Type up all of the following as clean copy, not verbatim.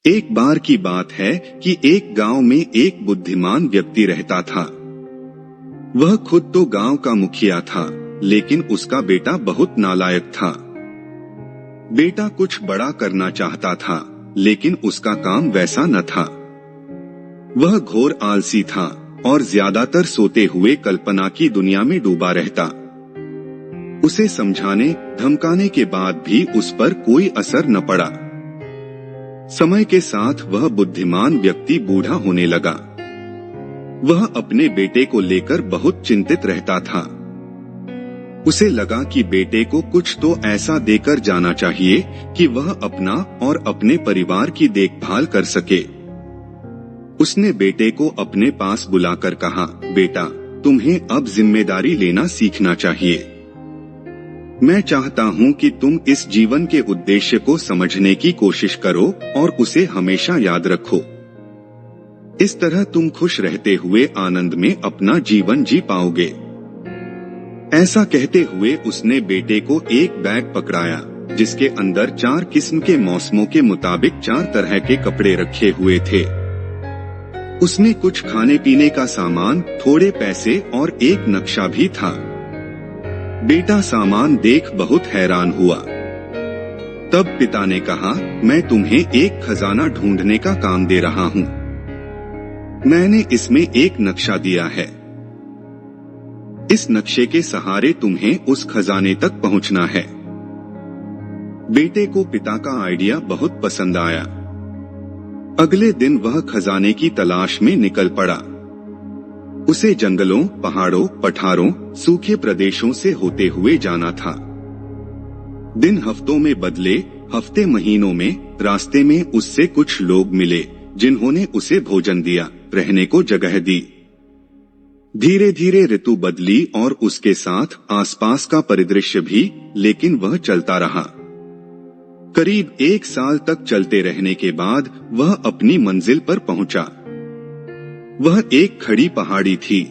एक बार की बात है कि एक गांव में एक बुद्धिमान व्यक्ति रहता था। वह खुद तो गांव का मुखिया था, लेकिन उसका बेटा बहुत नालायक था। बेटा कुछ बड़ा करना चाहता था, लेकिन उसका काम वैसा न था। वह घोर आलसी था और ज्यादातर सोते हुए कल्पना की दुनिया में डूबा रहता। उसे समझाने धमकाने के बाद भी उस पर कोई असर न पड़ा। समय के साथ वह बुद्धिमान व्यक्ति बूढ़ा होने लगा। वह अपने बेटे को लेकर बहुत चिंतित रहता था। उसे लगा कि बेटे को कुछ तो ऐसा देकर जाना चाहिए कि वह अपना और अपने परिवार की देखभाल कर सके। उसने बेटे को अपने पास बुलाकर कहा, बेटा, तुम्हें अब जिम्मेदारी लेना सीखना चाहिए। मैं चाहता हूं कि तुम इस जीवन के उद्देश्य को समझने की कोशिश करो और उसे हमेशा याद रखो। इस तरह तुम खुश रहते हुए आनंद में अपना जीवन जी पाओगे। ऐसा कहते हुए उसने बेटे को एक बैग पकड़ाया, जिसके अंदर 4 किस्म के मौसमों के मुताबिक 4 तरह के कपड़े रखे हुए थे। उसने कुछ खाने पीने का सामान, थोड़े पैसे और एक नक्शा भी था। बेटा सामान देख बहुत हैरान हुआ। तब पिता ने कहा, मैं तुम्हें एक खजाना ढूंढने का काम दे रहा हूँ। मैंने इसमें एक नक्शा दिया है। इस नक्शे के सहारे तुम्हें उस खजाने तक पहुँचना है। बेटे को पिता का आइडिया बहुत पसंद आया। अगले दिन वह खजाने की तलाश में निकल पड़ा। उसे जंगलों, पहाड़ों, पठारों, सूखे प्रदेशों से होते हुए जाना था। दिन हफ्तों में बदले, हफ्ते महीनों में। रास्ते में उससे कुछ लोग मिले, जिन्होंने उसे भोजन दिया, रहने को जगह दी। धीरे धीरे ऋतु बदली और उसके साथ आसपास का परिदृश्य भी, लेकिन वह चलता रहा। करीब 1 साल तक चलते रहने के बाद वह अपनी मंजिल पर पहुंचा। वह एक खड़ी पहाड़ी थी।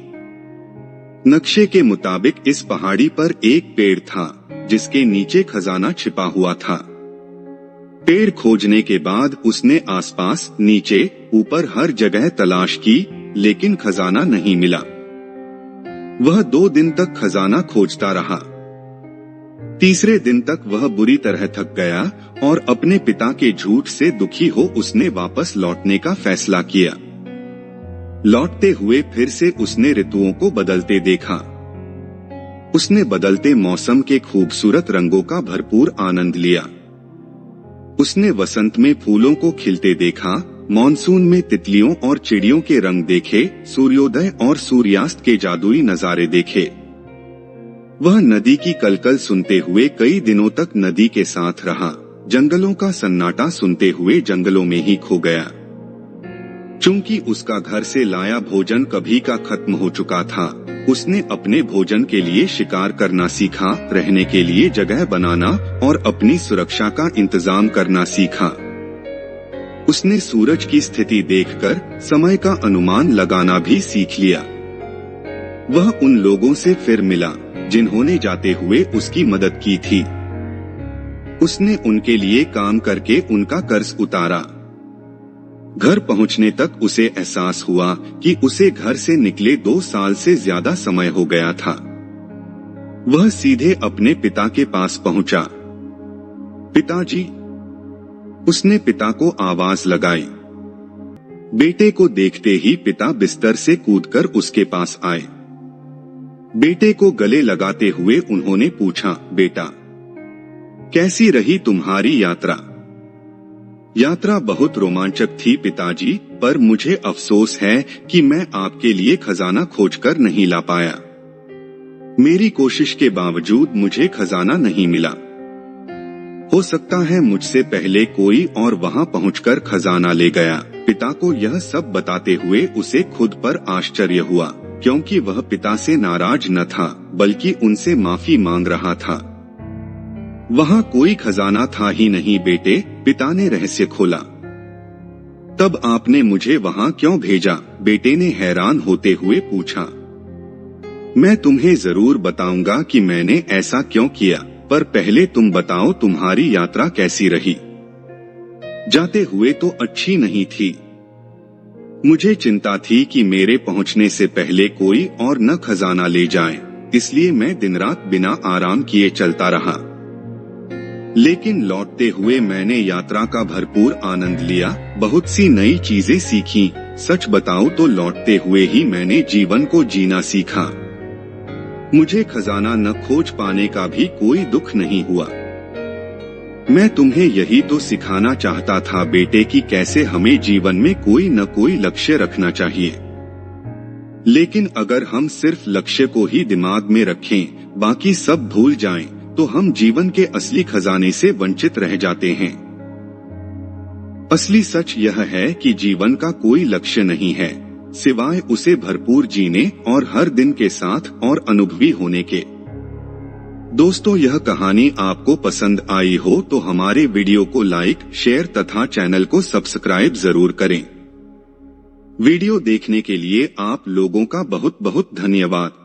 नक्शे के मुताबिक इस पहाड़ी पर एक पेड़ था, जिसके नीचे खजाना छिपा हुआ था। पेड़ खोजने के बाद उसने आसपास, नीचे, ऊपर हर जगह तलाश की, लेकिन खजाना नहीं मिला। वह 2 दिन तक खजाना खोजता रहा। तीसरे दिन तक वह बुरी तरह थक गया और अपने पिता के झूठ से दुखी हो उसने वापस लौटने का फैसला किया। लौटते हुए फिर से उसने ऋतुओं को बदलते देखा। उसने बदलते मौसम के खूबसूरत रंगों का भरपूर आनंद लिया। उसने वसंत में फूलों को खिलते देखा, मॉनसून में तितलियों और चिड़ियों के रंग देखे, सूर्योदय और सूर्यास्त के जादुई नजारे देखे। वह नदी की कलकल सुनते हुए कई दिनों तक नदी के साथ रहा, जंगलों का सन्नाटा सुनते हुए जंगलों में ही खो गया। चूंकि उसका घर से लाया भोजन कभी का खत्म हो चुका था, उसने अपने भोजन के लिए शिकार करना सीखा, रहने के लिए जगह बनाना और अपनी सुरक्षा का इंतजाम करना सीखा। उसने सूरज की स्थिति देखकर समय का अनुमान लगाना भी सीख लिया। वह उन लोगों से फिर मिला, जिन्होंने जाते हुए उसकी मदद की थी। उसने उनके लिए काम करके उनका कर्ज उतारा। घर पहुंचने तक उसे एहसास हुआ कि उसे घर से निकले 2 साल से ज्यादा समय हो गया था। वह सीधे अपने पिता के पास पहुंचा। पिताजी, उसने पिता को आवाज लगाई। बेटे को देखते ही पिता बिस्तर से कूदकर उसके पास आए। बेटे को गले लगाते हुए उन्होंने पूछा, बेटा, कैसी रही तुम्हारी यात्रा? यात्रा बहुत रोमांचक थी पिताजी, पर मुझे अफसोस है कि मैं आपके लिए खजाना खोजकर नहीं ला पाया। मेरी कोशिश के बावजूद मुझे खजाना नहीं मिला। हो सकता है मुझसे पहले कोई और वहां पहुंचकर खजाना ले गया। पिता को यह सब बताते हुए उसे खुद पर आश्चर्य हुआ, क्योंकि वह पिता से नाराज न था, बल्कि उनसे माफी मांग रहा था। वहां कोई खजाना था ही नहीं बेटे, पिता ने रहस्य खोला। तब आपने मुझे वहां क्यों भेजा? बेटे ने हैरान होते हुए पूछा। मैं तुम्हें जरूर बताऊंगा कि मैंने ऐसा क्यों किया, पर पहले तुम बताओ तुम्हारी यात्रा कैसी रही। जाते हुए तो अच्छी नहीं थी। मुझे चिंता थी कि मेरे पहुंचने से पहले कोई और न खजाना ले जाए, इसलिए मैं दिन रात बिना आराम किए चलता रहा। लेकिन लौटते हुए मैंने यात्रा का भरपूर आनंद लिया, बहुत सी नई चीजें सीखी। सच बताऊं तो लौटते हुए ही मैंने जीवन को जीना सीखा। मुझे खजाना न खोज पाने का भी कोई दुख नहीं हुआ। मैं तुम्हें यही तो सिखाना चाहता था बेटे कि कैसे हमें जीवन में कोई न कोई लक्ष्य रखना चाहिए। लेकिन अगर हम सिर्फ लक्ष्य को ही दिमाग में रखें, बाकी सब भूल जाएं, तो हम जीवन के असली खजाने से वंचित रह जाते हैं। असली सच यह है कि जीवन का कोई लक्ष्य नहीं है, सिवाय उसे भरपूर जीने और हर दिन के साथ और अनुभवी होने के। दोस्तों, यह कहानी आपको पसंद आई हो तो हमारे वीडियो को लाइक, शेयर तथा चैनल को सब्सक्राइब जरूर करें। वीडियो देखने के लिए आप लोगों का बहुत बहुत धन्यवाद।